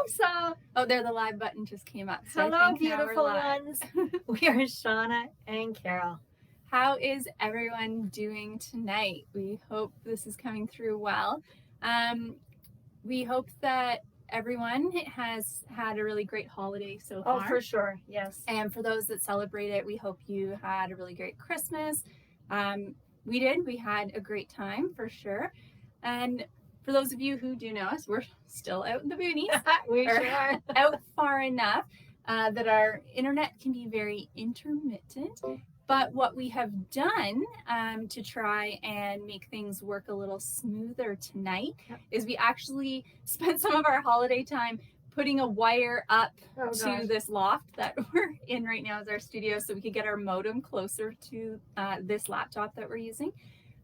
hope so. Oh, there, the live button just came up. So Hello, I think now beautiful we're live. ones. We are Shauna and Carol. How is everyone doing tonight? We hope this is coming through well. We hope that everyone has had a really great holiday so far. Oh, for sure, yes. And for those that celebrate it, we hope you had a really great Christmas. We did. We had a great time for sure. And for those of you who do know us, we're still out in the boonies. We sure are. Out far enough that our internet can be very intermittent. But what we have done to try and make things work a little smoother tonight is we actually spent some of our holiday time putting a wire up to this loft that we're in right now as our studio so we could get our modem closer to this laptop that we're using.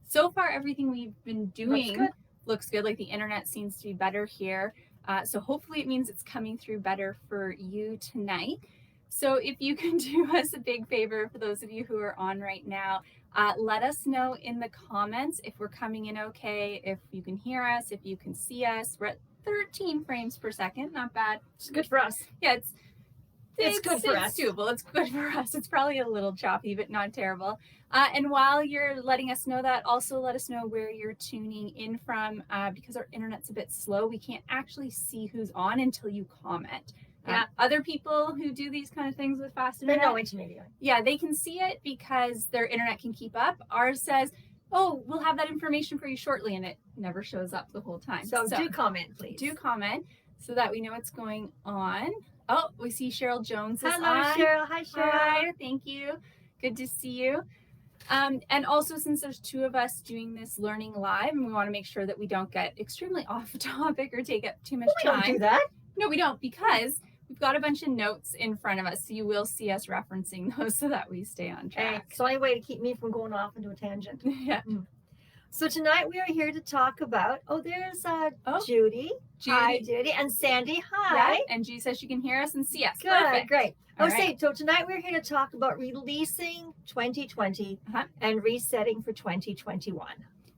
So far, everything we've been doing looks good. Like the internet seems to be better here. So hopefully it means it's coming through better for you tonight. So if you can do us a big favor, for those of you who are on right now, let us know in the comments if we're coming in okay, if you can hear us, if you can see us. We're at 13 frames per second, not bad. It's good for us. Yeah, it's good for us. Doable. It's good for us. It's probably a little choppy, but not terrible. And while you're letting us know that, also let us know where you're tuning in from because our internet's a bit slow. We can't actually see who's on until you comment. Yeah, other people who do these kind of things with fast internet, they know intermediate. Yeah, they can see it because their internet can keep up. Ours says, "Oh, we'll have that information for you shortly," and it never shows up the whole time. So do comment, please. Do comment so that we know what's going on. Oh, we see Cheryl Jones is Hello, on. Cheryl. Hi, Cheryl. Hi, thank you. Good to see you. And also, since there's two of us doing this learning live, and we want to make sure that we don't get extremely off topic or take up too much time. We don't do that. No, we don't, because we've got a bunch of notes in front of us, so you will see us referencing those so that we stay on track. It's the only way to keep me from going off into a tangent. Yeah. So tonight we are here to talk about, there's Judy. Hi, Judy. And Sandy. Hi. Yeah, and Judy says she can hear us and see us. Good, perfect. Great. So tonight we're here to talk about releasing 2020 and resetting for 2021.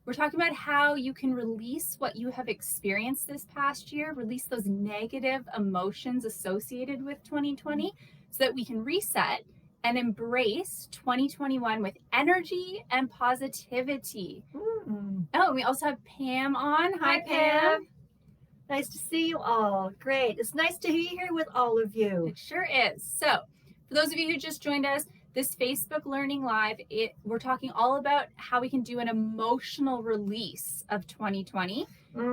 We're talking about how you can release what you have experienced this past year, release those negative emotions associated with 2020 so that we can reset and embrace 2021 with energy and positivity. Oh, and we also have Pam on. Hi, Pam. Nice to see you all. Great. It's nice to be here with all of you. It sure is. So for those of you who just joined us, this Facebook Learning Live, we're talking all about how we can do an emotional release of 2020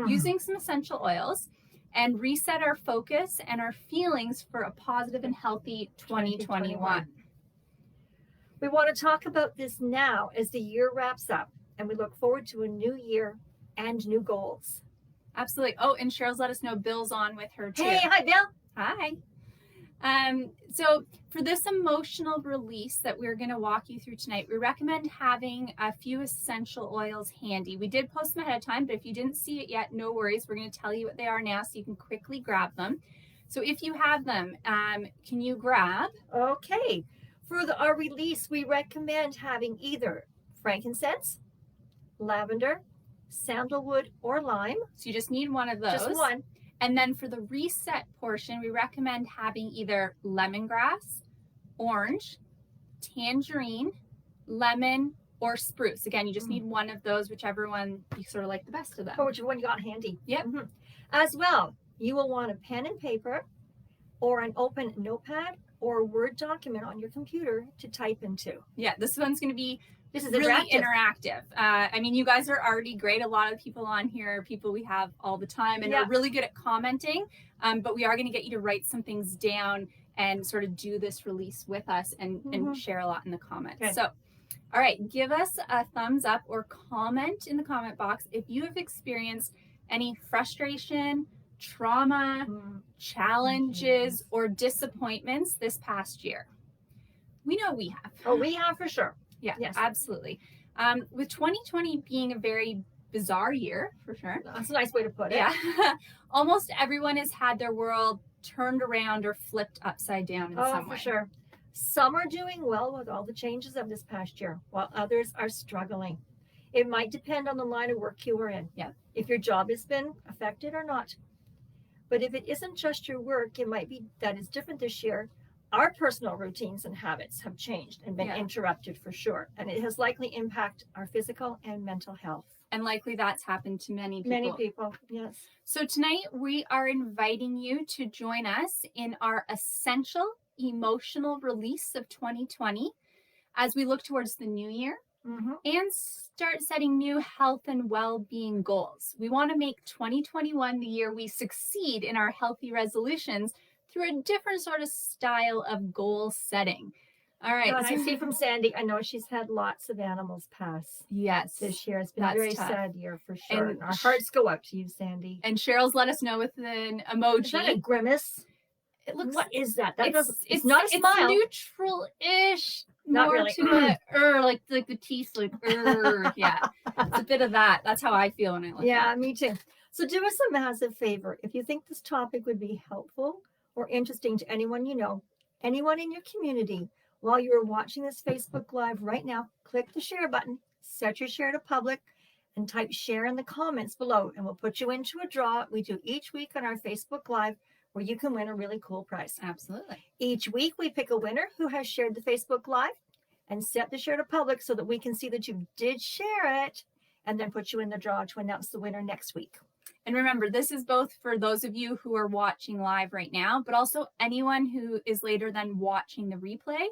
using some essential oils and reset our focus and our feelings for a positive and healthy 2021. We want to talk about this now as the year wraps up, and we look forward to a new year and new goals. Absolutely. Oh, and Cheryl's let us know Bill's on with her too. Hey, hi, Bill. Hi. So for this emotional release that we're going to walk you through tonight, we recommend having a few essential oils handy. We did post them ahead of time, but if you didn't see it yet, no worries. We're going to tell you what they are now so you can quickly grab them. So if you have them, can you grab? Okay. For our release, we recommend having either frankincense, lavender, sandalwood, or lime. So you just need one of those. Just one. And then for the reset portion, we recommend having either lemongrass, orange, tangerine, lemon, or spruce. Again, you just need one of those, whichever one you sort of like the best of them. Or whichever one you got handy. Yep. As well, you will want a pen and paper or an open notepad or a Word document on your computer to type into. Yeah, this one's going to be really interactive. I mean, you guys are already great. A lot of the people on here are people we have all the time and are really good at commenting. But we are going to get you to write some things down and sort of do this release with us and share a lot in the comments. Okay. So, all right, give us a thumbs up or comment in the comment box if you have experienced any frustration, trauma, challenges, or disappointments this past year. We know we have. Oh, we have for sure. Yeah, yes, absolutely. With 2020 being a very bizarre year, for sure. That's a nice way to put it. Yeah. Almost everyone has had their world turned around or flipped upside down in some way. For sure. Some are doing well with all the changes of this past year, while others are struggling. It might depend on the line of work you are in. Yeah. If your job has been affected or not. But if it isn't just your work, it might be that it's different this year. Our personal routines and habits have changed and been interrupted for sure. And it has likely impacted our physical and mental health. And likely that's happened to many people. Many people, yes. So tonight we are inviting you to join us in our essential emotional release of 2020 as we look towards the new year and start setting new health and well-being goals. We want to make 2021 the year we succeed in our healthy resolutions through a different sort of style of goal setting. All right. And I see from Sandy, I know she's had lots of animals pass. Yes. This year has been a very sad year for sure. And our hearts go out to you, Sandy. And Cheryl's let us know with an emoji. Is that a grimace? It looks. What is that? It's not a smile. It's neutral-ish. Not more really. To like the teeth, like yeah. It's a bit of that. That's how I feel when I look. Yeah, me too. So do us a massive favor. If you think this topic would be helpful or interesting to anyone you know, anyone in your community, while you are watching this Facebook Live right now, click the share button, set your share to public, and type share in the comments below, and we'll put you into a draw we do each week on our Facebook Live where you can win a really cool prize. Absolutely. Each week we pick a winner who has shared the Facebook Live and set the share to public so that we can see that you did share it and then put you in the draw to announce the winner next week. And remember, this is both for those of you who are watching live right now, but also anyone who is later than watching the replay.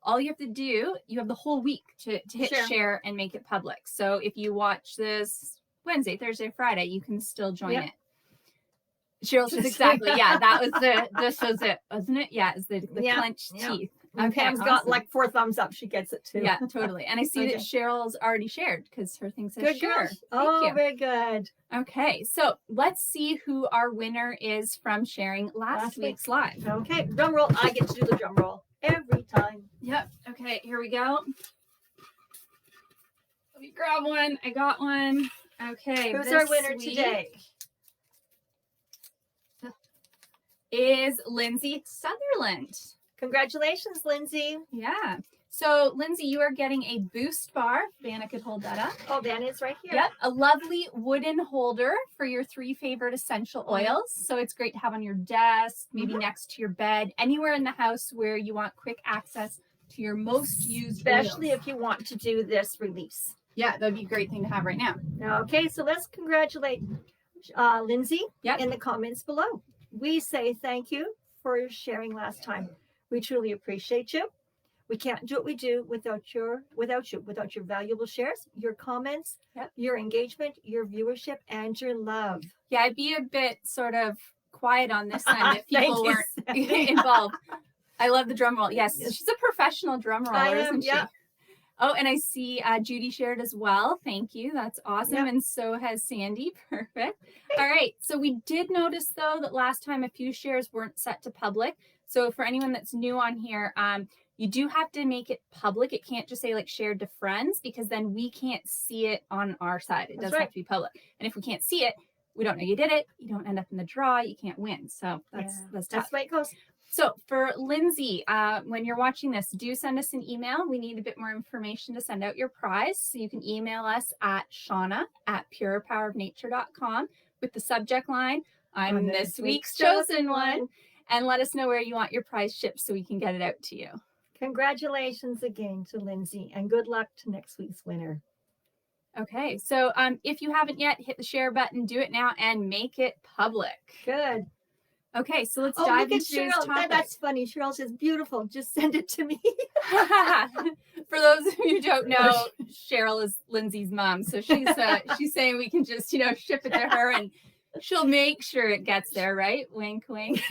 All you have to do, you have the whole week to hit share and make it public. So if you watch this Wednesday, Thursday, Friday, you can still join it. Cheryl says exactly. Yeah, that was this was it, wasn't it? Yeah, it's the clenched teeth. And Pam's got like 4 thumbs up. She gets it too. Yeah, totally. And I see that Cheryl's already shared because her thing says good share. Oh, very good. Okay, so let's see who our winner is from sharing last week's live. Okay, drum roll. I get to do the drum roll every time. Yep. Okay, here we go. Let me grab one. I got one. Okay. Who's our winner today? Is Lindsay Sutherland. Congratulations, Lindsay. Yeah. So, Lindsay, you are getting a boost bar. Vanna could hold that up. Oh, Vanna's right here. Yep. A lovely wooden holder for your 3 favorite essential oils. So it's great to have on your desk, maybe next to your bed, anywhere in the house where you want quick access to your most used especially oils. If you want to do this release. Yeah, that'd be a great thing to have right now. Okay, so let's congratulate Lindsay in the comments below. We say thank you for sharing last time. We truly appreciate you. We can't do what we do without your valuable shares, your comments, your engagement, your viewership, and your love. Yeah, I'd be a bit sort of quiet on this end if people weren't involved. I love the drum roll. Yes, she's a professional drum roller, isn't she? Oh, and I see Judy shared as well. Thank you. That's awesome. And so has Sandy. Perfect. All right. So we did notice, though, that last time a few shares weren't set to public. So for anyone that's new on here, you do have to make it public. It can't just say like shared to friends because then we can't see it on our side. It does have to be public. And if we can't see it, we don't know you did it. You don't end up in the draw. You can't win. So that's tough. That's the way it goes. So for Lindsay, when you're watching this, do send us an email. We need a bit more information to send out your prize. So you can email us at shauna@purepowerofnature.com with the subject line, I'm this week's chosen one, and let us know where you want your prize shipped so we can get it out to you. Congratulations again to Lindsay, and good luck to next week's winner. Okay, so if you haven't yet, hit the share button, do it now, and make it public. Good. Okay, so let's dive into today's topic. That's funny. Cheryl says, beautiful. Just send it to me. For those of you who don't know, Cheryl is Lindsay's mom. So she's saying we can just, ship it to her and she'll make sure it gets there, right? Wink, wink.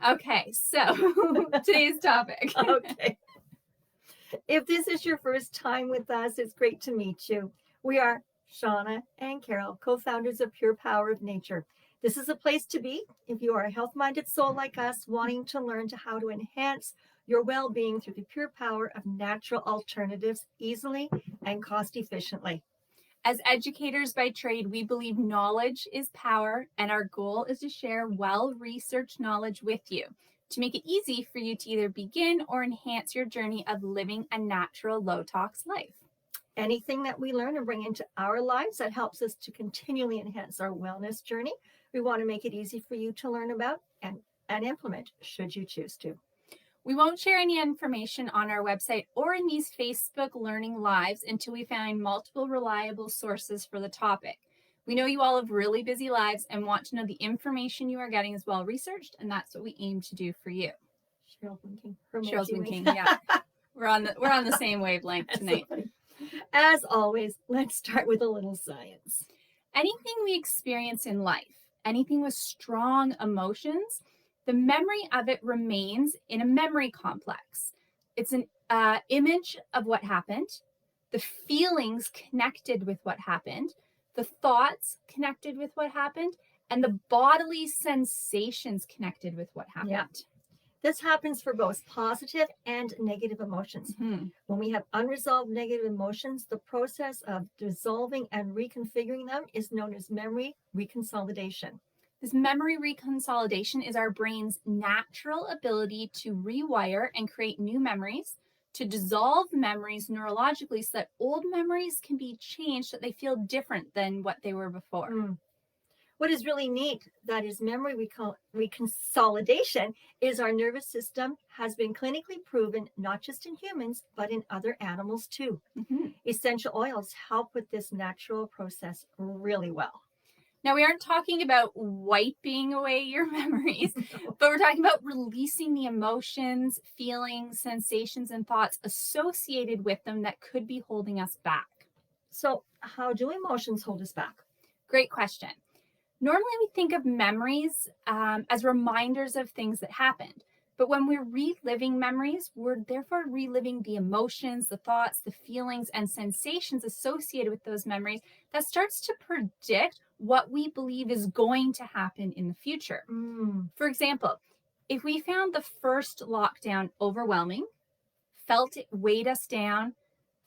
Okay, so today's topic. Okay. If this is your first time with us, it's great to meet you. We are Shauna and Carol, co-founders of Pure Power of Nature. This is a place to be if you are a health-minded soul like us, wanting to learn how to enhance your well-being through the pure power of natural alternatives easily and cost-efficiently. As educators by trade, we believe knowledge is power, and our goal is to share well-researched knowledge with you to make it easy for you to either begin or enhance your journey of living a natural, low-tox life. Anything that we learn and bring into our lives that helps us to continually enhance our wellness journey, We want to make it easy for you to learn about and implement should you choose to. We won't share any information on our website or in these Facebook Learning Lives until we find multiple reliable sources for the topic. We know you all have really busy lives and want to know the information you are getting is well researched, and that's what we aim to do for you. Cheryl's winking. Cheryl's winking, yeah. We're on the same wavelength tonight. So as always, let's start with a little science. Anything we experience in life, anything with strong emotions, the memory of it remains in a memory complex. It's an image of what happened, the feelings connected with what happened, the thoughts connected with what happened, and the bodily sensations connected with what happened. Yeah. This happens for both positive and negative emotions. Mm-hmm. When we have unresolved negative emotions, the process of dissolving and reconfiguring them is known as memory reconsolidation. This memory reconsolidation is our brain's natural ability to rewire and create new memories, to dissolve memories neurologically so that old memories can be changed so that they feel different than what they were before. What is really neat, that is memory reconsolidation, is our nervous system has been clinically proven not just in humans, but in other animals too. Mm-hmm. Essential oils help with this natural process really well. Now, we aren't talking about wiping away your memories, but we're talking about releasing the emotions, feelings, sensations, and thoughts associated with them that could be holding us back. So, how do emotions hold us back? Great question. Normally, we think of memories as reminders of things that happened. But when we're reliving memories, we're therefore reliving the emotions, the thoughts, the feelings, and sensations associated with those memories that starts to predict what we believe is going to happen in the future. For example, if we found the first lockdown overwhelming, felt it weighed us down,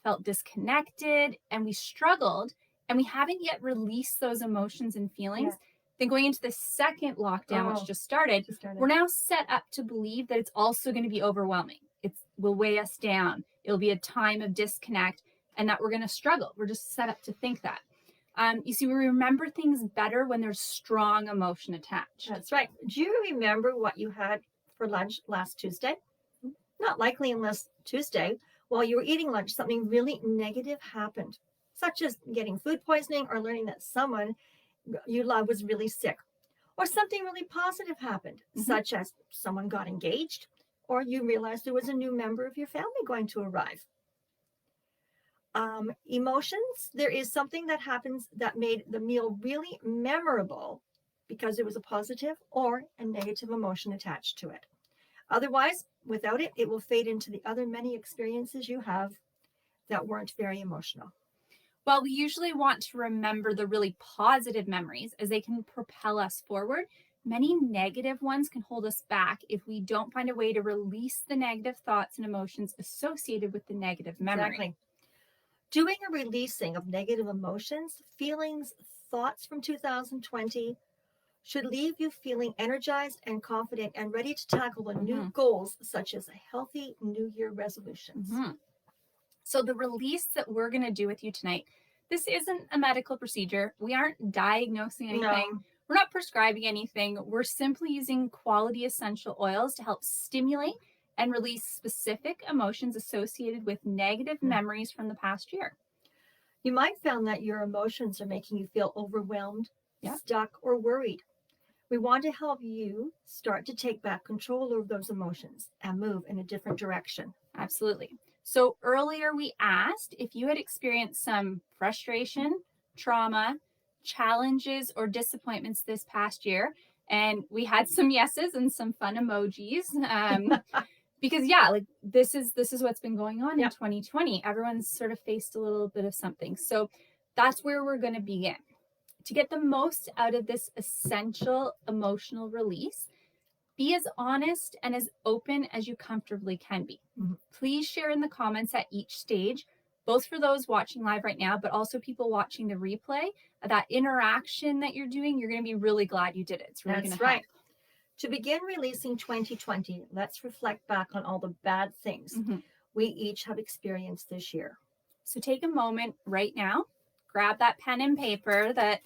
felt disconnected, and we struggled, and we haven't yet released those emotions and feelings, then going into the second lockdown, which just started, we're now set up to believe that it's also going to be overwhelming. It will weigh us down. It'll be a time of disconnect, and that we're going to struggle. We're just set up to think that. You see, we remember things better when there's strong emotion attached. That's right. Do you remember what you had for lunch last Tuesday? Not likely unless Tuesday, while you were eating lunch, something really negative happened, such as getting food poisoning or learning that someone you love was really sick. Or something really positive happened, such as someone got engaged, or you realized there was a new member of your family going to arrive. Emotions, there is something that happens that made the meal really memorable because it was a positive or a negative emotion attached to it. Otherwise, without it, it will fade into the other many experiences you have that weren't very emotional. Well, we usually want to remember the really positive memories as they can propel us forward. Many negative ones can hold us back if we don't find a way to release the negative thoughts and emotions associated with the negative memory. Exactly. Doing a releasing of negative emotions, feelings, thoughts from 2020 should leave you feeling energized and confident and ready to tackle the new goals, such as healthy New Year resolutions. So the release that we're going to do with you tonight, this isn't a medical procedure. We aren't diagnosing anything. No. We're not prescribing anything. We're simply using quality essential oils to help stimulate and release specific emotions associated with negative memories from the past year. You might find that your emotions are making you feel overwhelmed, stuck, or worried. We want to help you start to take back control over those emotions and move in a different direction. Absolutely. So earlier we asked if you had experienced some frustration, trauma, challenges, or disappointments this past year. And we had some yeses and some fun emojis. Because this is what's been going on in 2020. Everyone's sort of faced a little bit of something. So that's where we're going to begin. To get the most out of this essential emotional release, be as honest and as open as you comfortably can be. Please share in the comments at each stage, both for those watching live right now, but also people watching the replay. That interaction that you're doing, you're going to be really glad you did it. It's really going to help. To begin releasing 2020, let's reflect back on all the bad things we each have experienced this year. So take a moment right now, grab that pen and paper that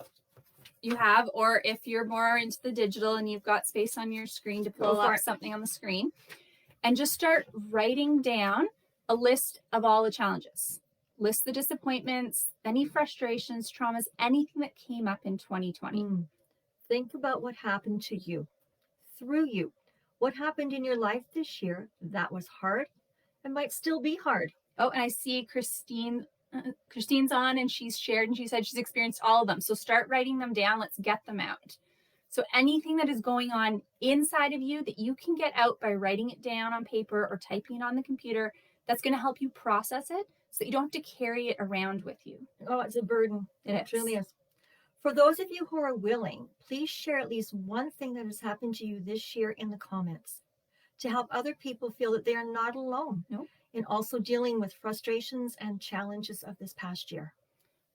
You have, or if you're more into the digital and you've got space on your screen to pull up something on the screen, and just start writing down a list of all the challenges. List the disappointments, any frustrations, traumas, anything that came up in 2020. Think about what happened to you, through you. What happened in your life this year that was hard and might still be hard? Oh, and I see Christine's on, and she's shared, and she said she's experienced all of them. So start writing them down. Let's get them out. So anything that is going on inside of you that you can get out by writing it down on paper or typing it on the computer, that's going to help you process it so that you don't have to carry it around with you. Oh, it's a burden. It truly is. For those of you who are willing, please share at least one thing that has happened to you this year in the comments to help other people feel that they are not alone. Nope. In also dealing with frustrations and challenges of this past year.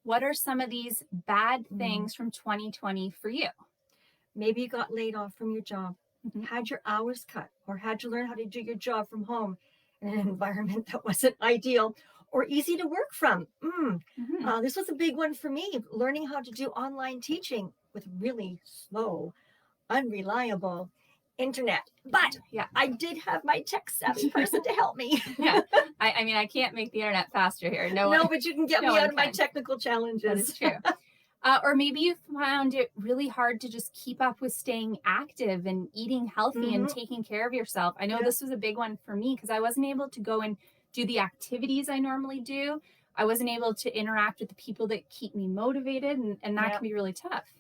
What are some of these bad things from 2020 for you? Maybe you got laid off from your job, had your hours cut, or had to learn how to do your job from home in an environment that wasn't ideal or easy to work from. This was a big one for me, learning how to do online teaching with really slow, unreliable internet. But I did have my tech savvy person to help me. I mean, I can't make the internet faster here. No, but you can get me out of my technical challenges. That is true. Or maybe you found it really hard to just keep up with staying active and eating healthy and taking care of yourself. I know this was a big one for me because I wasn't able to go and do the activities I normally do. I wasn't able to interact with the people that keep me motivated, and that can be really tough.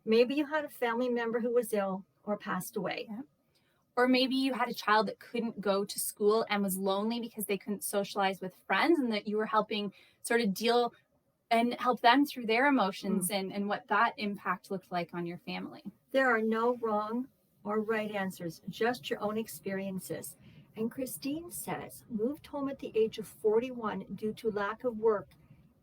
Maybe you had a family member who was ill or passed away. Or maybe you had a child that couldn't go to school and was lonely because they couldn't socialize with friends, and that you were helping sort of deal and help them through their emotions and what that impact looked like on your family. There are no wrong or right answers, just your own experiences. And Christine says, moved home at the age of 41 due to lack of work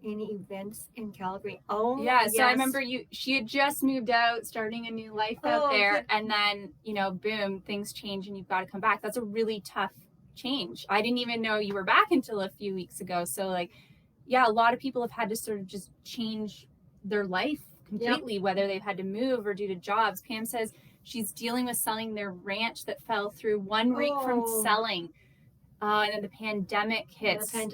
in events in Calgary. Oh, yeah. So I remember she had just moved out, starting a new life out there. And then, boom, things change and you've got to come back. That's a really tough change. I didn't even know you were back until a few weeks ago. So a lot of people have had to sort of just change their life completely, whether they've had to move or due to jobs. Pam says she's dealing with selling their ranch that fell through 1 week from selling. And then the pandemic hits. I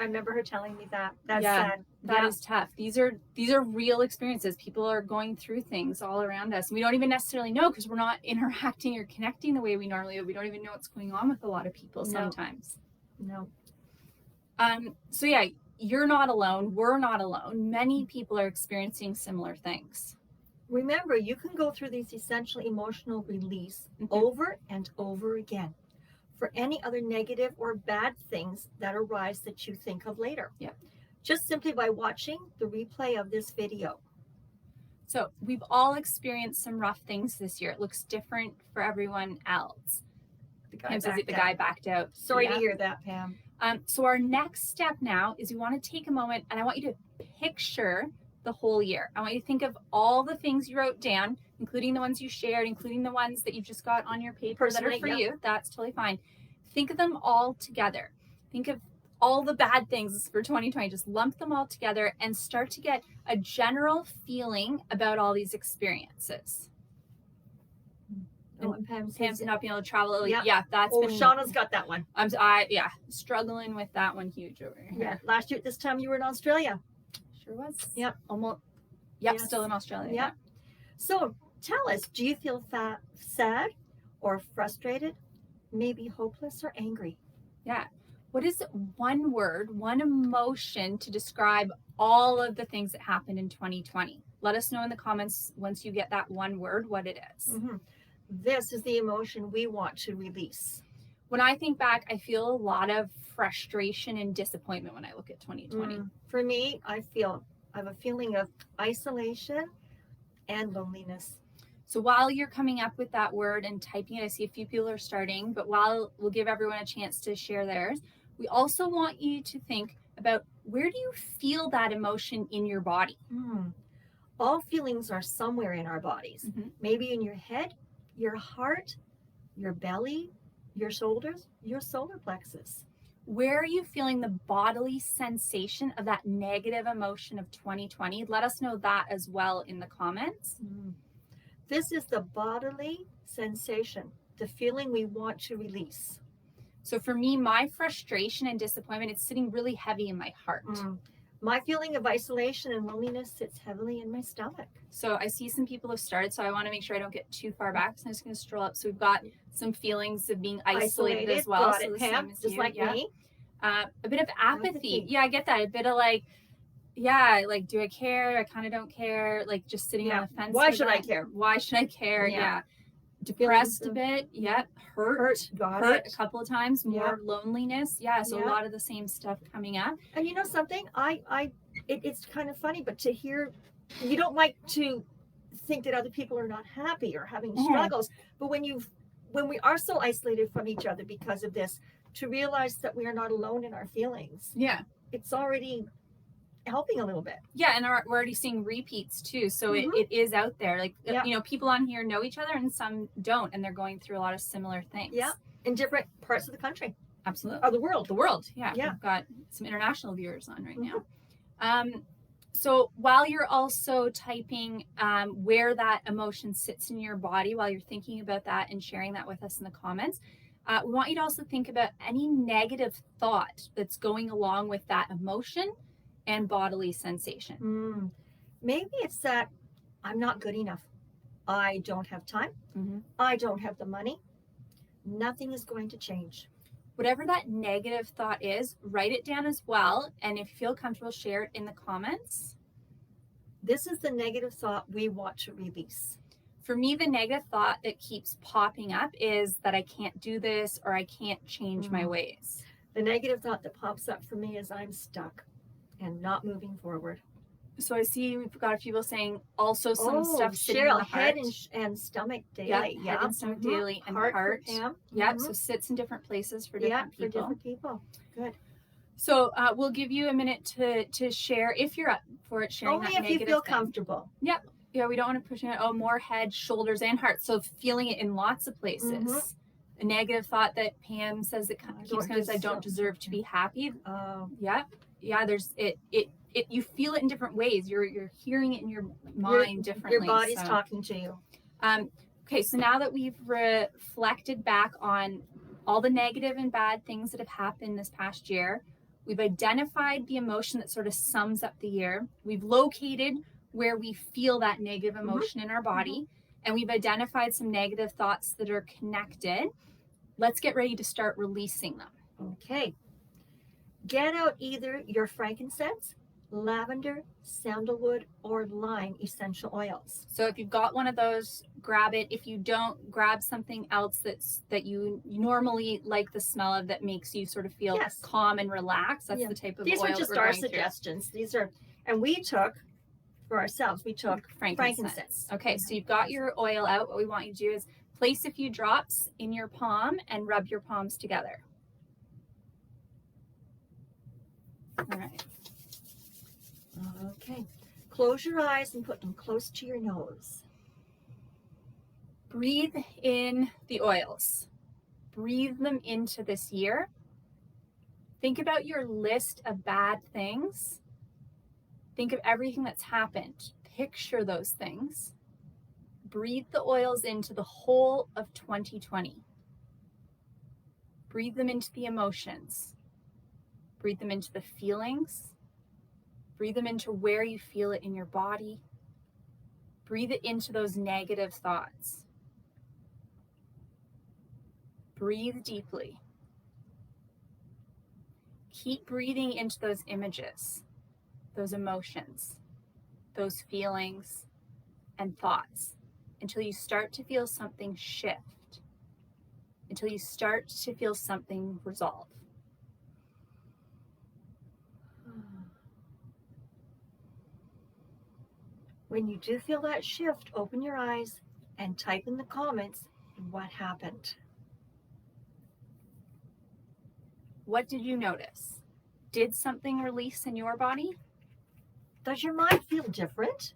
remember her telling me that. That's sad. That is tough. These are real experiences. People are going through things all around us. We don't even necessarily know because we're not interacting or connecting the way we normally would. We don't even know what's going on with a lot of people sometimes. No. So you're not alone. We're not alone. Many people are experiencing similar things. Remember, you can go through these essential emotional release over and over again for any other negative or bad things that arise that you think of later. Just simply by watching the replay of this video. So we've all experienced some rough things this year. It looks different for everyone else. The guy backed out. Sorry to hear that, Pam. So our next step now is we want to take a moment and I want you to picture the whole year. I want you to think of all the things you wrote down, including the ones you shared, including the ones that you just got on your paper that are for you. That's totally fine. Think of them all together. Think of all the bad things for 2020. Just lump them all together and start to get a general feeling about all these experiences. And Pam's not being able to travel. That's been. Shauna's got that one. Struggling with that one huge over here. Yeah, last year at this time you were in Australia. Sure was. Yep. Almost. Yep. Yes. Still in Australia. Yep. So tell us, do you feel sad or frustrated, maybe hopeless or angry? Yeah. What is one word, one emotion to describe all of the things that happened in 2020? Let us know in the comments once you get that one word, what it is. This is the emotion we want to release. When I think back, I feel a lot of frustration and disappointment when I look at 2020. For me, I have a feeling of isolation and loneliness. So while you're coming up with that word and typing it, I see a few people are starting, but while we'll give everyone a chance to share theirs, we also want you to think about, where do you feel that emotion in your body? All feelings are somewhere in our bodies. Maybe in your head, your heart, your belly, your shoulders, your solar plexus. Where are you feeling the bodily sensation of that negative emotion of 2020? Let us know that as well in the comments. This is the bodily sensation, the feeling we want to release. So for me, my frustration and disappointment, it's sitting really heavy in my heart. My feeling of isolation and loneliness sits heavily in my stomach. So I see some people have started, so I want to make sure I don't get too far back. So I'm just going to stroll up. So we've got some feelings of being isolated as well. Got so it, the Pam, same as just you. like me. A bit of apathy. Yeah, I get that. A bit of like, yeah, like, do I care? I kind of don't care. Like just sitting on the fence. Why should I care? Why should I care? Yeah. Depressed a bit. Yep. Hurt Got a couple of times. More loneliness. Yeah. So Yeah. a lot of the same stuff coming up. And you know something? It's kind of funny, but to hear, you don't like to think that other people are not happy or having struggles, but when we are so isolated from each other because of this, to realize that we are not alone in our feelings. Yeah. It's already helping a little bit. Yeah, and we're already seeing repeats too, so it is out there. Like you know, people on here know each other and some don't, and they're going through a lot of similar things. Yeah, in different parts of the country. Absolutely. Or the world. Yeah. We've got some international viewers on right now. So while you're also typing where that emotion sits in your body, while you're thinking about that and sharing that with us in the comments, we want you to also think about any negative thought that's going along with that emotion and bodily sensation. Maybe it's that I'm not good enough. I don't have time. I don't have the money. Nothing is going to change. Whatever that negative thought is, write it down as well. And if you feel comfortable, share it in the comments. This is the negative thought we want to release. For me, the negative thought that keeps popping up is that I can't do this or I can't change my ways. The negative thought that pops up for me is I'm stuck and not moving forward. So I see we've got a few people saying also some stuff sitting in the heart. Head and stomach daily. Head and stomach daily and heart. So sits in different places for different people. For different people. Good. So we'll give you a minute to share if you're up for it, sharing only that if negative you feel thing. Comfortable. Yep. Yeah, we don't want to push it. More head, shoulders, and heart. So feeling it in lots of places. A negative thought that Pam says that keeps coming is I don't deserve to be happy. Yeah. There's it. You feel it in different ways. You're hearing it in your mind differently. Your body's talking to you. Okay, so now that we've reflected back on all the negative and bad things that have happened this past year, we've identified the emotion that sort of sums up the year. We've located where we feel that negative emotion in our body, and we've identified some negative thoughts that are connected. Let's get ready to start releasing them. Okay. Get out either your frankincense, lavender, sandalwood, or lime essential oils. So if you've got one of those, grab it. If you don't, grab something else that you normally like the smell of that makes you sort of feel calm and relaxed. That's the type of These oil are just our suggestions. These are, and we took for ourselves, we took frankincense. Okay, so you've got your oil out. What we want you to do is place a few drops in your palm and rub your palms together. All right. Okay. Close your eyes and put them close to your nose. Breathe in the oils. Breathe them into this year. Think about your list of bad things. Think of everything that's happened. Picture those things. Breathe the oils into the whole of 2020. Breathe them into the emotions. Breathe them into the feelings. Breathe them into where you feel it in your body. Breathe it into those negative thoughts. Breathe deeply. Keep breathing into those images, those emotions, those feelings and thoughts until you start to feel something shift, until you start to feel something resolve. When you do feel that shift, open your eyes and type in the comments what happened. What did you notice? Did something release in your body? Does your mind feel different?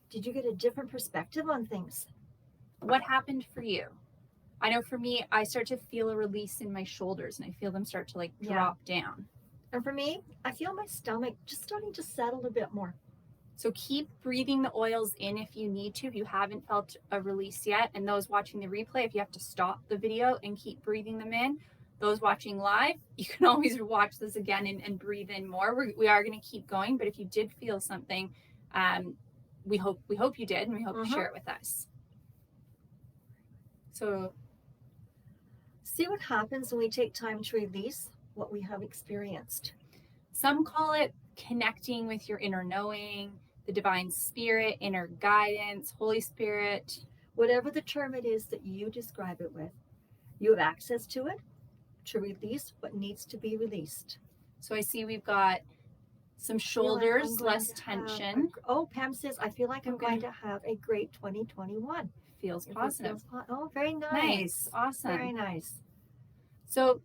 Did you get a different perspective on things? What happened for you? I know for me, I start to feel a release in my shoulders and I feel them start to like Yeah. drop down. And for me, I feel my stomach just starting to settle a bit more. So keep breathing the oils in if you need to, if you haven't felt a release yet. And those watching the replay, if you have to stop the video and keep breathing them in. Those watching live, you can always watch this again and breathe in more. We are going to keep going, but if you did feel something, we hope you did, and we hope you share it with us. So see what happens when we take time to release what we have experienced. Some call it connecting with your inner knowing, the divine spirit, inner guidance, Holy Spirit. Whatever the term it is that you describe it with, you have access to it to release what needs to be released. So I see we've got some shoulders, less tension. Pam says, I feel like I'm going to have a great 2021. Feels positive. Very nice. Nice. Awesome. Very nice. So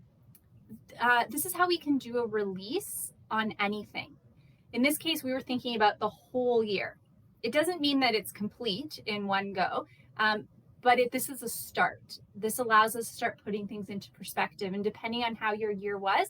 this is how we can do a release on anything. In this case, we were thinking about the whole year. It doesn't mean that it's complete in one go, but this is a start. This allows us to start putting things into perspective. And depending on how your year was,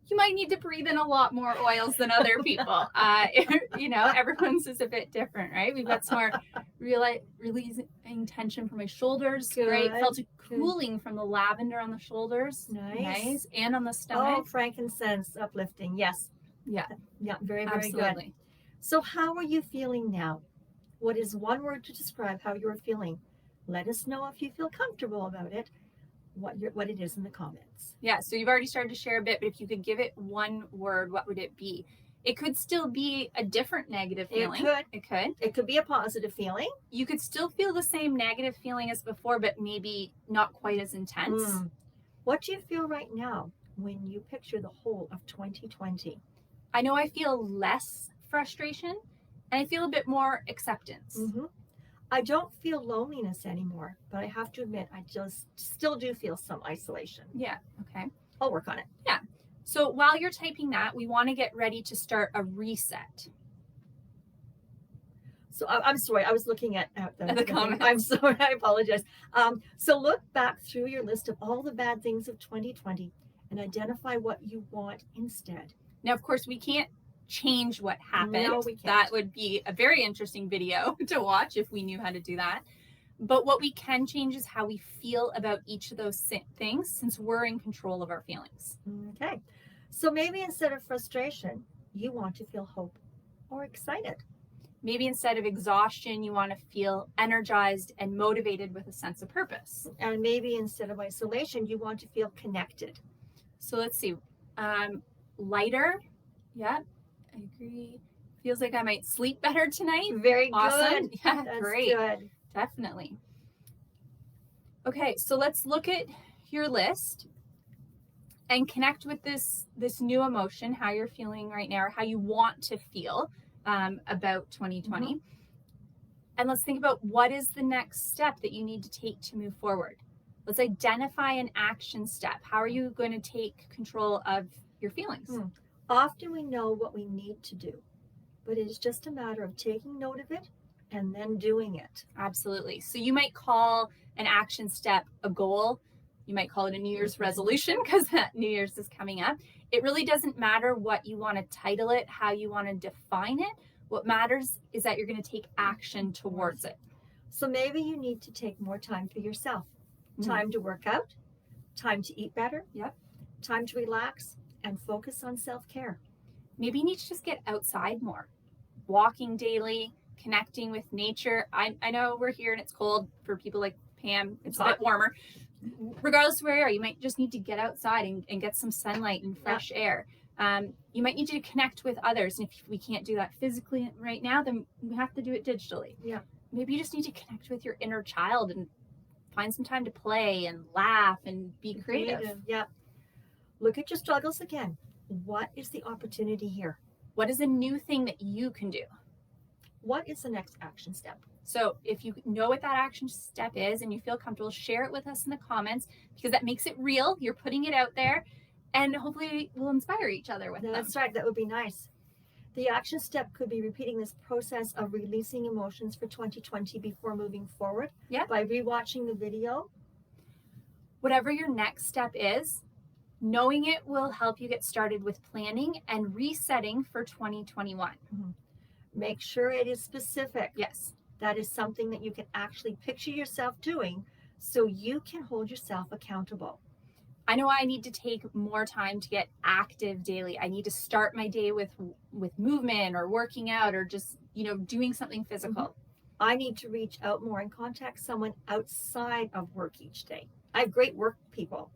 you might need to breathe in a lot more oils than other people. Everyone's is a bit different, right? We've got some more releasing tension from my shoulders. Good. Great. Felt a cooling from the lavender on the shoulders. Nice. And on the stomach. Oh, frankincense uplifting. Yes. Yeah. Yeah. Very, very Absolutely. good. So how are you feeling now? What is one word to describe how you're feeling? Let us know if you feel comfortable about it, what it is in the comments. Yeah, so you've already started to share a bit, but if you could give it one word, what would it be? It could still be a different negative feeling. It could. It could be a positive feeling. You could still feel the same negative feeling as before, but maybe not quite as intense. What do you feel right now when you picture the whole of 2020? I know I feel less frustration and I feel a bit more acceptance. I don't feel loneliness anymore, but I have to admit, I just still do feel some isolation. Yeah, okay. I'll work on it. Yeah. So while you're typing that, we want to get ready to start a reset. So I'm sorry, I was looking at the comments. I'm sorry, I apologize. So look back through your list of all the bad things of 2020 and identify what you want instead. Now, of course, we can't change what happened. No, we can't. That would be a very interesting video to watch if we knew how to do that. But what we can change is how we feel about each of those things, since we're in control of our feelings. Okay. So maybe instead of frustration, you want to feel hope or excited. Maybe instead of exhaustion, you want to feel energized and motivated with a sense of purpose. And maybe instead of isolation, you want to feel connected. So let's see. Lighter. Yeah. I agree. Feels like I might sleep better tonight. Very awesome. Good. Yeah, That's great. Good. Definitely. Okay, so let's look at your list and connect with this new emotion, how you're feeling right now, or how you want to feel about 2020. And let's think about what is the next step that you need to take to move forward. Let's identify an action step. How are you going to take control of your feelings? Often we know what we need to do, but it is just a matter of taking note of it and then doing it. Absolutely. So you might call an action step a goal. You might call it a New Year's resolution because that New Year's is coming up. It really doesn't matter what you want to title it, how you want to define it. What matters is that you're going to take action towards it. So maybe you need to take more time for yourself. Time to work out, time to eat better, time to relax, and focus on self-care. Maybe you need to just get outside more. Walking daily, connecting with nature. I know we're here and it's cold for people like Pam. It's a bit warmer. Regardless of where you are, you might just need to get outside and get some sunlight and fresh air. You might need to connect with others. And if we can't do that physically right now, then we have to do it digitally. Yeah. Maybe you just need to connect with your inner child and find some time to play and laugh and be creative. Yeah. Look at your struggles again. What is the opportunity here? What is a new thing that you can do? What is the next action step? So if you know what that action step is and you feel comfortable, share it with us in the comments because that makes it real. You're putting it out there and hopefully we'll inspire each other with them. That's right. That would be nice. The action step could be repeating this process of releasing emotions for 2020 before moving forward. Yeah. By rewatching the video. Whatever your next step is, knowing it will help you get started with planning and resetting for 2021. Make sure it is specific. Yes. That is something that you can actually picture yourself doing so you can hold yourself accountable. I know I need to take more time to get active daily. I need to start my day with movement or working out or just, doing something physical. I need to reach out more and contact someone outside of work each day. I have great work people,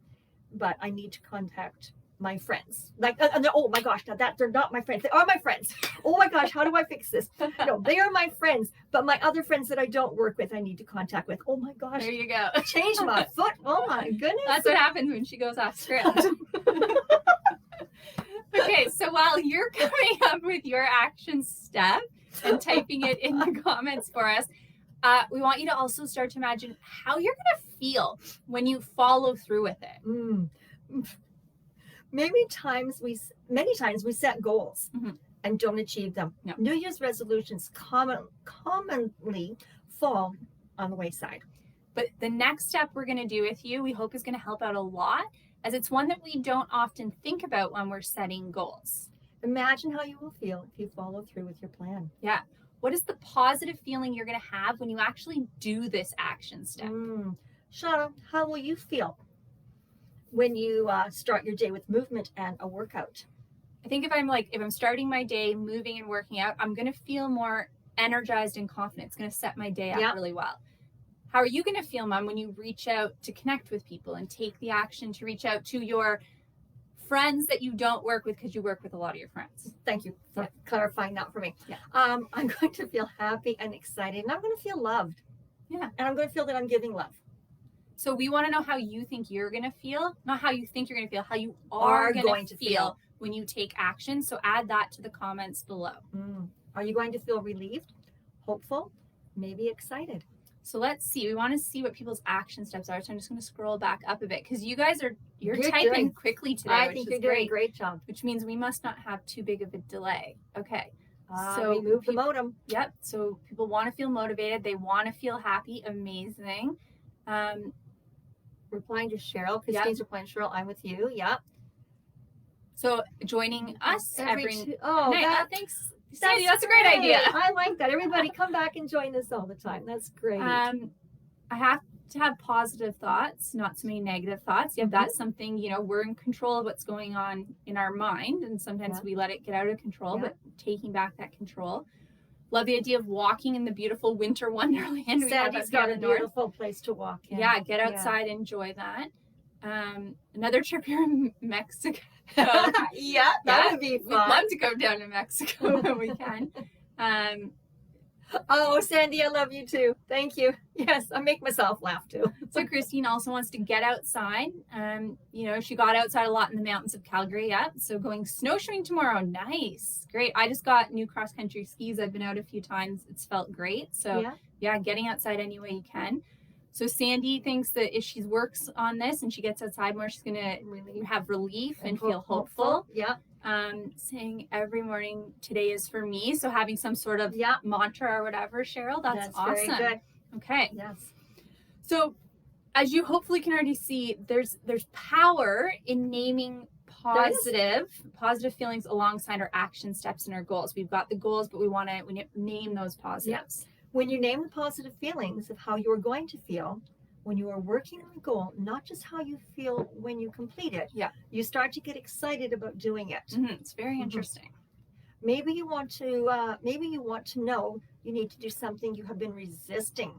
but I need to contact my friends. Like, oh my gosh, now that they're not my friends. They are my friends. Oh my gosh, how do I fix this? No, they are my friends, but my other friends that I don't work with, I need to contact with. Oh my gosh. There you go. Change my foot. Oh my goodness. That's what happens when she goes off script. Okay, so while you're coming up with your action step and typing it in the comments for us, we want you to also start to imagine how you're going to feel when you follow through with it. Many times we set goals and don't achieve them. No. New Year's resolutions commonly fall on the wayside. But the next step we're going to do with you, we hope is going to help out a lot, as it's one that we don't often think about when we're setting goals. Imagine how you will feel if you follow through with your plan. Yeah. What is the positive feeling you're going to have when you actually do this action step? Shauna, how will you feel when you start your day with movement and a workout? I think if I'm starting my day moving and working out, I'm going to feel more energized and confident. It's going to set my day up really well. How are you going to feel, Mom, when you reach out to connect with people and take the action to reach out to your friends that you don't work with because you work with a lot of your friends? Thank you for clarifying that for me. Yeah. I'm going to feel happy and excited, and I'm going to feel loved. Yeah. And I'm going to feel that I'm giving love. So we want to know how you think you're going to feel, not how you think you're going to feel, how you are going to feel when you take action. So add that to the comments below. Are you going to feel relieved, hopeful, maybe excited? So let's see. We want to see what people's action steps are. So I'm just going to scroll back up a bit because you guys you're typing quickly today. I think you're doing a great job. Which means we must not have too big of a delay. Okay. So we moved the modem. Yep. So people want to feel motivated. They want to feel happy. Amazing. Replying to Cheryl. Christine's replying to Cheryl. I'm with you. Yep. So joining us every night. Thanks. Sandy, that's a great idea. I like that. Everybody come back and join us all the time. That's great. I have to have positive thoughts, not so many negative thoughts. Yeah, that's something, we're in control of what's going on in our mind, and sometimes we let it get out of control, but taking back that control. Love the idea of walking in the beautiful winter wonderland. Sandy's got a beautiful place to walk in. Yeah, get outside, enjoy that. Another trip here in Mexico. Yeah, that would be fun. We'd love to go down to Mexico when we can. Oh, Sandy, I love you too. Thank you. Yes, I make myself laugh too. So Christine also wants to get outside. She got outside a lot in the mountains of Calgary. Yeah, so going snowshoeing tomorrow. Nice, great. I just got new cross country skis. I've been out a few times. It's felt great. So yeah, getting outside any way you can. So Sandy thinks that if she works on this and she gets outside more, she's going to have relief and feel hopeful. Yeah. Saying every morning, today is for me. So having some sort of mantra or whatever, Cheryl, that's awesome. Very good. Okay. Yes. So as you hopefully can already see, there's power in naming positive feelings alongside our action steps and our goals. We've got the goals, but we want to name those positives. Yes. When you name the positive feelings of how you're going to feel when you are working on a goal, not just how you feel when you complete it, you start to get excited about doing it. It's very interesting. Maybe you want to know you need to do something you have been resisting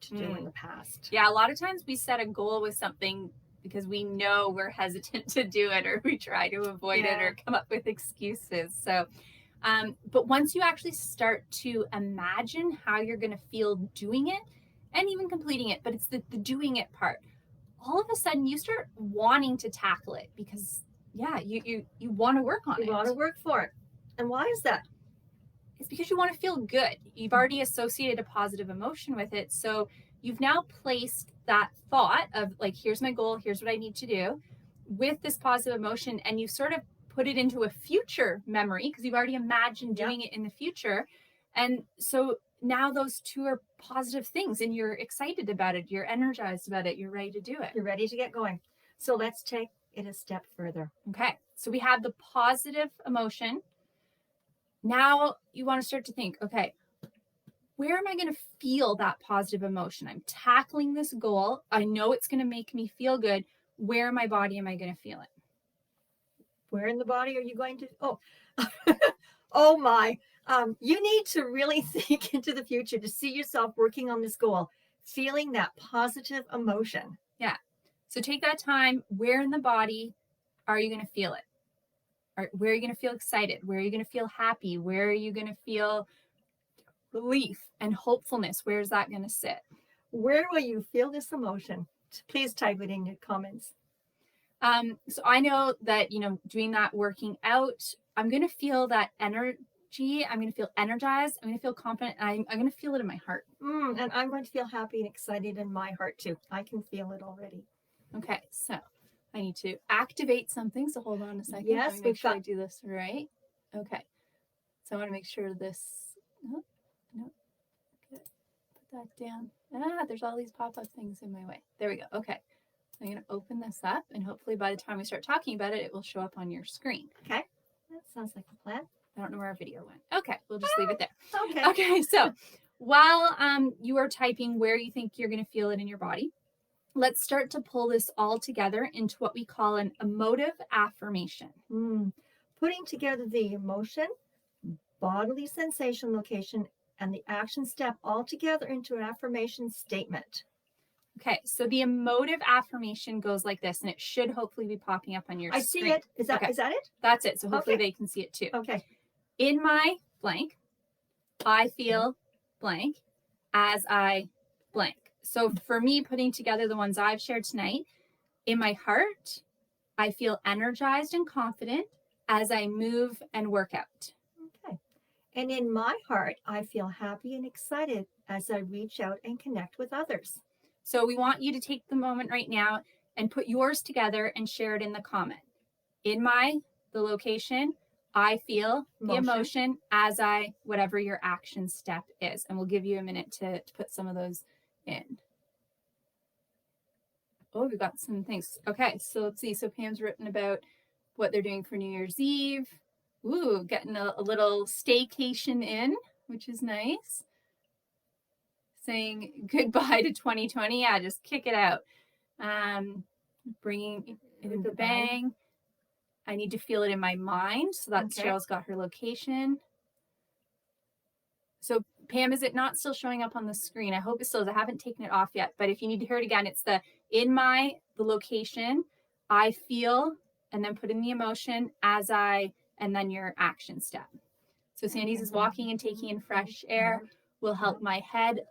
to do in the past. Yeah, a lot of times we set a goal with something because we know we're hesitant to do it, or we try to avoid it, or come up with excuses. So but once you actually start to imagine how you're going to feel doing it and even completing it, but it's the doing it part, all of a sudden you start wanting to tackle it because you want to work on it. You want to work for it. And why is that? It's because you want to feel good. You've already associated a positive emotion with it. So you've now placed that thought of like, here's my goal, here's what I need to do with this positive emotion, and you've sort of put it into a future memory because you've already imagined doing it in the future. And so now those two are positive things and you're excited about it. You're energized about it. You're ready to do it. You're ready to get going. So let's take it a step further. Okay. So we have the positive emotion. Now you want to start to think, okay, where am I going to feel that positive emotion? I'm tackling this goal. I know it's going to make me feel good. Where in my body am I going to feel it? Where in the body are you going to? Oh, oh my. You need to really think into the future to see yourself working on this goal, feeling that positive emotion. Yeah. So take that time. Where in the body are you going to feel it? Or where are you going to feel excited? Where are you going to feel happy? Where are you going to feel relief and hopefulness? Where is that going to sit? Where will you feel this emotion? Please type it in your comments. So I know that, doing that working out, I'm going to feel that energy. I'm going to feel energized. I'm going to feel confident. I'm going to feel it in my heart. And I'm going to feel happy and excited in my heart too. I can feel it already. Okay, so I need to activate something. So hold on a second. Yes, Let me make sure I do this right. Okay. So I want to make sure this. No. Okay. Put that down. There's all these pop-up things in my way. There we go. Okay. So I'm going to open this up, and hopefully by the time we start talking about it, it will show up on your screen. Okay. That sounds like a plan. I don't know where our video went. Okay, we'll just leave it there. Okay. Okay, so while you are typing where you think you're going to feel it in your body, let's start to pull this all together into what we call an emotive affirmation. Putting together the emotion, bodily sensation, location, and the action step all together into an affirmation statement. Okay, so the emotive affirmation goes like this, and it should hopefully be popping up on your screen. I see it. Is that it? That's it. So hopefully they can see it too. Okay. In my blank, I feel blank as I blank. So for me, putting together the ones I've shared tonight, in my heart, I feel energized and confident as I move and work out. Okay. And in my heart, I feel happy and excited as I reach out and connect with others. So we want you to take the moment right now and put yours together and share it in the comment. In the location, I feel the emotion as whatever your action step is. And we'll give you a minute to put some of those in. Oh, we've got some things. Okay, so let's see. So Pam's written about what they're doing for New Year's Eve. Ooh, getting a little staycation in, which is nice. Saying goodbye to 2020. Yeah, just kick it out. Bringing it in the bang. I need to feel it in my mind. So that's Cheryl's got her location. So Pam, is it not still showing up on the screen? I hope it still is. I haven't taken it off yet, but if you need to hear it again, it's the location, I feel, and then put in the emotion as and then your action step. So Sandy's is walking and taking in fresh air will help my head,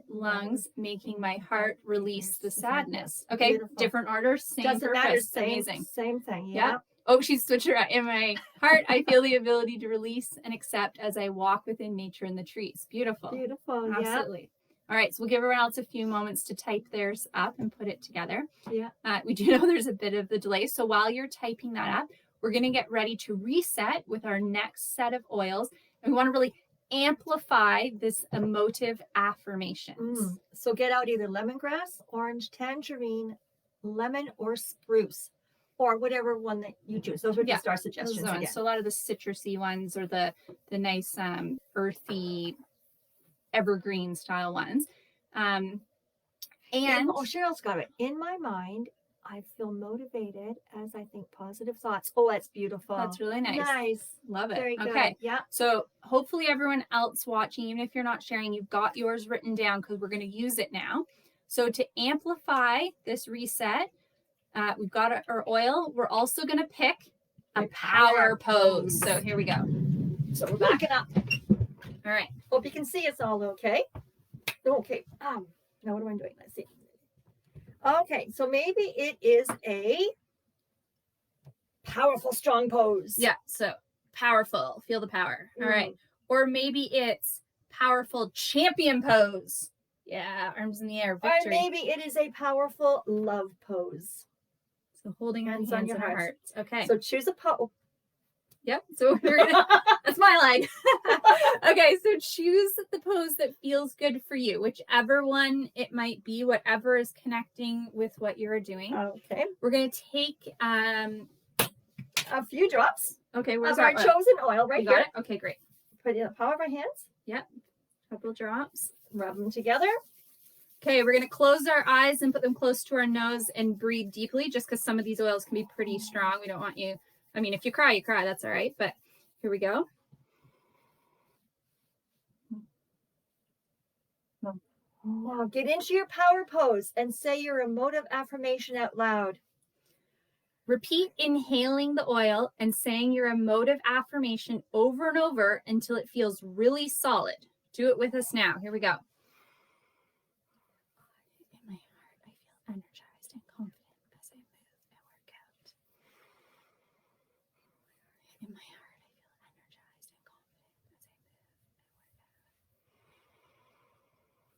lungs, making my heart release the sadness. Okay, beautiful. Different orders, same Doesn't purpose. Matter, amazing. Same thing, yeah. Oh, she's switched around. In my heart, I feel the ability to release and accept as I walk within nature and the trees. Beautiful. Beautiful, absolutely. Yeah. All right, so we'll give everyone else a few moments to type theirs up and put it together. Yeah. We do know there's a bit of the delay, so while you're typing that up, we're going to get ready to reset with our next set of oils, and we want to really amplify this emotive affirmations. So get out either lemongrass, orange, tangerine, lemon, or spruce, or whatever one that you choose. Those are just our suggestions again. So a lot of the citrusy ones or the nice earthy evergreen style ones. And Cheryl's got it. In my mind, I feel motivated as I think positive thoughts. Oh, that's beautiful. That's really nice. Nice. Love it. Very good. Okay. Yeah. So hopefully everyone else watching, even if you're not sharing, you've got yours written down because we're going to use it now. So to amplify this reset, we've got our oil. We're also going to pick a power pose. So here we go. So we're backing up. All right. Hope you can see us all okay. Okay. Now what am I doing? Let's see. Okay, so maybe it is a powerful, strong pose. Yeah, so powerful. Feel the power. All right. Or maybe it's powerful champion pose. Yeah, arms in the air. Victory. Or maybe it is a powerful love pose. So holding hands on your heart. Okay. So choose a pose. Yep. So we're gonna, that's my leg. Okay, so choose the pose that feels good for you, whichever one it might be, whatever is connecting with what you're doing. Okay. We're gonna take A few drops okay, where's of our our oil? chosen oil right You got here. it? Okay, great. Put it in the palm of our hands. Yep. Couple drops. Rub them together. Okay, we're gonna close our eyes and put them close to our nose and breathe deeply, just because some of these oils can be pretty strong. We don't want you, I mean, if you cry, that's all right. But here we go. Now get into your power pose and say your emotive affirmation out loud. Repeat inhaling the oil and saying your emotive affirmation over and over until it feels really solid. Do it with us now. Here we go. In my heart, I feel energized and confident as I move and work out. In my heart, I feel energized and confident as I move and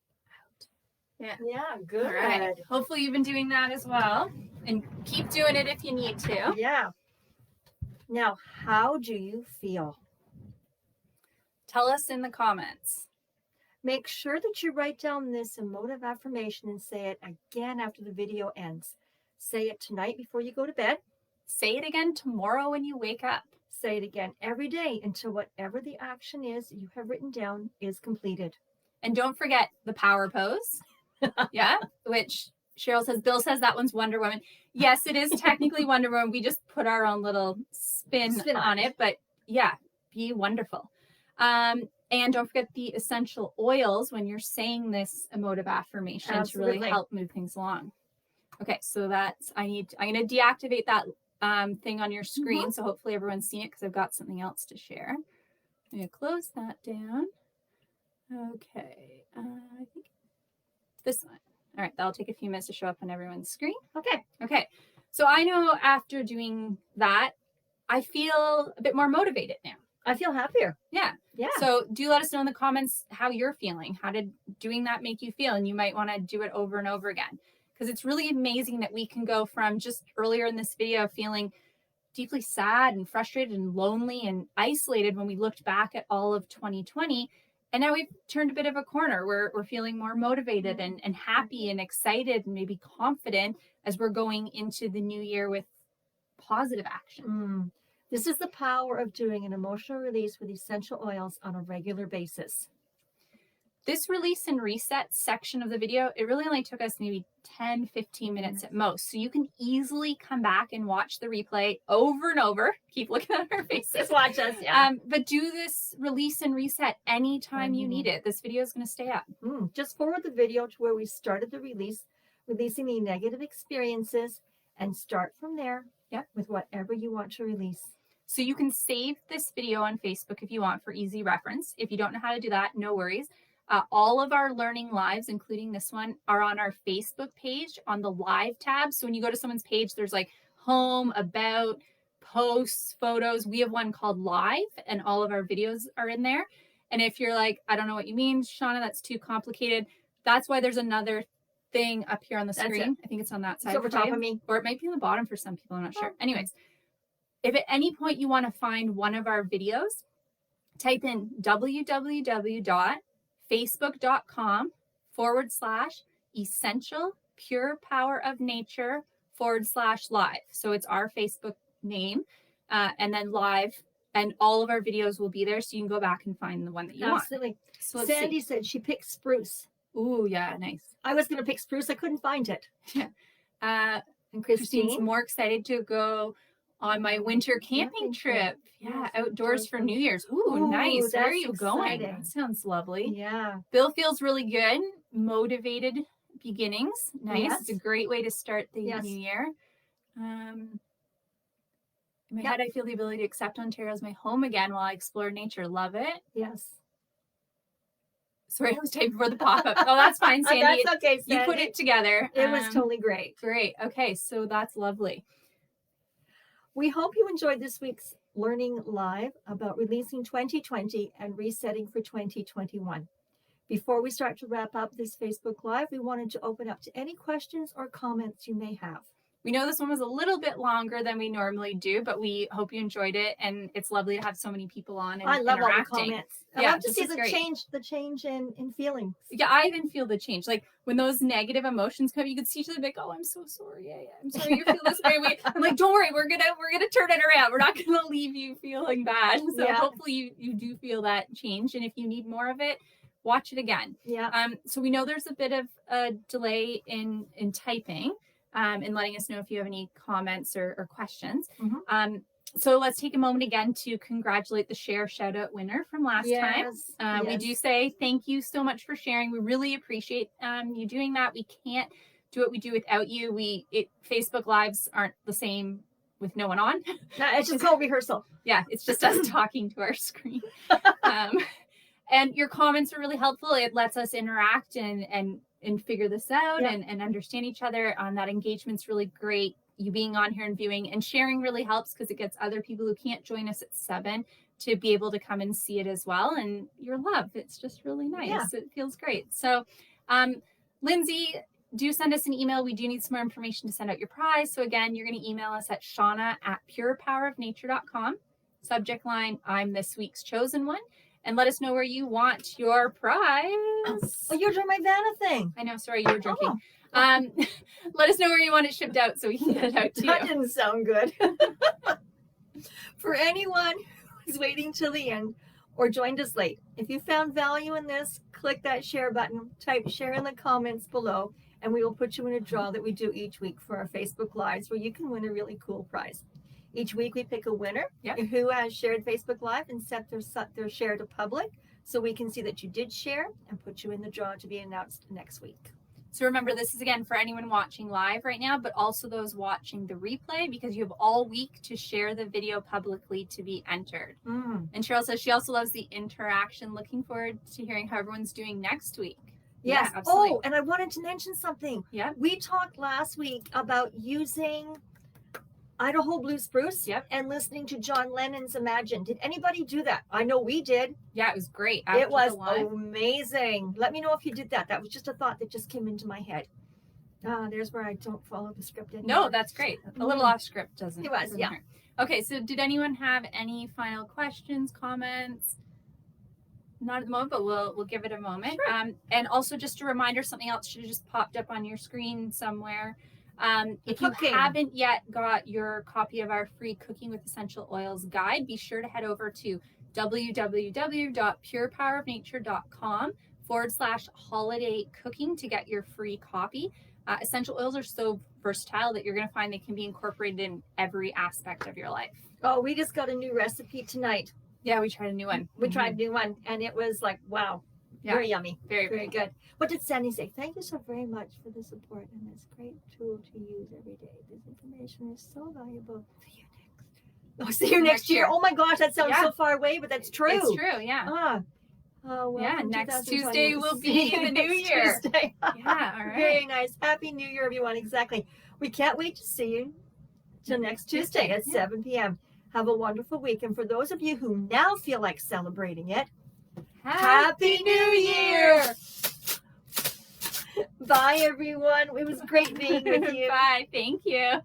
work out. Yeah. Yeah, good. All right. Hopefully you've been doing that as well. And keep doing it if you need to. Yeah. Now, how do you feel? Tell us in the comments. Make sure that you write down this emotive affirmation and say it again after the video ends. Say it tonight before you go to bed. Say it again tomorrow when you wake up. Say it again every day until whatever the action is you have written down is completed. And don't forget the power pose. Yeah, which Cheryl says, Bill says that one's Wonder Woman. Yes, it is technically Wonder Woman. We just put our own little spin on it. But yeah, be wonderful. And don't forget the essential oils when you're saying this emotive affirmation to really help move things along. Okay, so that's, I'm going to deactivate that thing on your screen. So hopefully everyone's seen it because I've got something else to share. I'm going to close that down. Okay, I think this one. All right, that'll take a few minutes to show up on everyone's screen. Okay. So I know after doing that, I feel a bit more motivated now. I feel happier. Yeah. So do let us know in the comments how you're feeling. How did doing that make you feel? And you might want to do it over and over again, because it's really amazing that we can go from just earlier in this video feeling deeply sad and frustrated and lonely and isolated when we looked back at all of 2020. And now we've turned a bit of a corner. We're feeling more motivated and happy and excited and maybe confident as we're going into the new year with positive action. This is the power of doing an emotional release with essential oils on a regular basis. This release and reset section of the video, it really only took us maybe 10, 15 minutes at most. So you can easily come back and watch the replay over and over. Keep looking at our faces. Just watch us, yeah. But do this release and reset anytime you need it. This video is going to stay up. Just forward the video to where we started the release, releasing the negative experiences, and start from there with whatever you want to release. So you can save this video on Facebook if you want for easy reference. If you don't know how to do that, no worries. All of our learning lives, including this one, are on our Facebook page on the live tab. So when you go to someone's page, there's like home, about, posts, photos. We have one called live, and all of our videos are in there. And if you're like, I don't know what you mean, Shauna, that's too complicated. That's why there's another thing up here on the screen. I think it's on that side. It's over top of me. Or it might be on the bottom for some people. I'm not sure. Anyways, if at any point you want to find one of our videos, type in www.facebook.com/essential pure power of nature /live. So it's our Facebook name and then live, and all of our videos will be there. So you can go back and find the one that you want. Absolutely. So Sandy said she picked Spruce. Ooh, yeah, nice. I was going to pick Spruce. I couldn't find it. Yeah. And Christine's more excited to go on my winter camping trip. Yeah, outdoors for New Year's. Ooh, nice. Where are you going? That sounds lovely. Yeah. Bill feels really good. Motivated beginnings. Nice. Yes. It's a great way to start the new year. In my head, I feel the ability to accept Ontario as my home again while I explore nature. Love it. Yes. Sorry, I was typing before the pop-up. Oh, that's fine, Sandy. That's okay, Sandy. You put it together. It was totally great. Great. Okay, so that's lovely. We hope you enjoyed this week's Learning Live about releasing 2020 and resetting for 2021. Before we start to wrap up this Facebook Live, we wanted to open up to any questions or comments you may have. We know this one was a little bit longer than we normally do, but we hope you enjoyed it, and it's lovely to have so many people on and I love all the interacting. comments. I Yeah, love to this see is the great. change in feelings. Yeah, I even feel the change. Like when those negative emotions come, you can see each other like, "Oh, I'm so sorry. Yeah, I'm sorry you feel this way." I'm like, "Don't worry, we're gonna turn it around. We're not gonna leave you feeling bad." So Yeah. hopefully you do feel that change, and if you need more of it, watch it again. Yeah. So we know there's a bit of a delay in typing, and letting us know if you have any comments or questions. Mhm. So let's take a moment again to congratulate the share shout out winner from last time. Yes. We do say thank you so much for sharing. We really appreciate you doing that. We can't do what we do without you. Facebook Lives aren't the same with no one on. No, it's just called rehearsal. Yeah, it's just us talking to our screen. And your comments are really helpful. It lets us interact and figure this out. Yeah. and understand each other. That engagement's really great. You being on here and viewing and sharing really helps because it gets other people who can't join us at 7 to be able to come and see it as well. And your love, it's just really nice. Yeah. It feels great. So, Lindsay, do send us an email. We do need some more information to send out your prize. So again, you're going to email us at shauna@purepowerofnature.com. Subject line, I'm this week's chosen one. And let us know where you want your prize. Oh, you're doing my Vanna thing. I know, sorry, you were drinking. Oh. Let us know where you want it shipped out so we can get it out to you. That didn't sound good. For anyone who's waiting till the end or joined us late, if you found value in this, click that share button, type share in the comments below, and we will put you in a draw that we do each week for our Facebook Lives where you can win a really cool prize. Each week we pick a winner who has shared Facebook Live and set their share to public so we can see that you did share and put you in the draw to be announced next week. So remember, this is again for anyone watching live right now, but also those watching the replay because you have all week to share the video publicly to be entered. And Cheryl says she also loves the interaction. Looking forward to hearing how everyone's doing next week. Yes. Yeah, absolutely. Oh, and I wanted to mention something. Yeah. We talked last week about using Idaho Blue Spruce and listening to John Lennon's Imagine. Did anybody do that? I know we did. Yeah, it was great. It was amazing. Let me know if you did that. That was just a thought that just came into my head. There's where I don't follow the script anymore. No, that's great. A little off script doesn't. It was, yeah. Hurt. Okay, so did anyone have any final questions, comments? Not at the moment, but we'll give it a moment. Sure. And also just a reminder, something else should have just popped up on your screen somewhere. If you haven't yet got your copy of our free Cooking with Essential Oils guide, be sure to head over to www.purepowerofnature.com/holiday cooking to get your free copy. Essential oils are so versatile that you're going to find they can be incorporated in every aspect of your life. Oh, we just got a new recipe tonight. Yeah, we tried a new one. We tried a new one, and it was like, wow. Yeah. Very yummy. Very good. What did Sandy say? Thank you so very much for the support and this great tool to use every day. This information is so valuable. See you next year. Oh my gosh, that sounds so far away, but that's true. It's true, yeah. Well, yeah, next Tuesday will be the new year. Tuesday. Yeah, all right. Very nice. Happy New Year, everyone. Exactly. We can't wait to see you till next Tuesday at 7 p.m. Have a wonderful week. And for those of you who now feel like celebrating it, Happy New Year! Bye, everyone. It was great being with you. Bye. Thank you.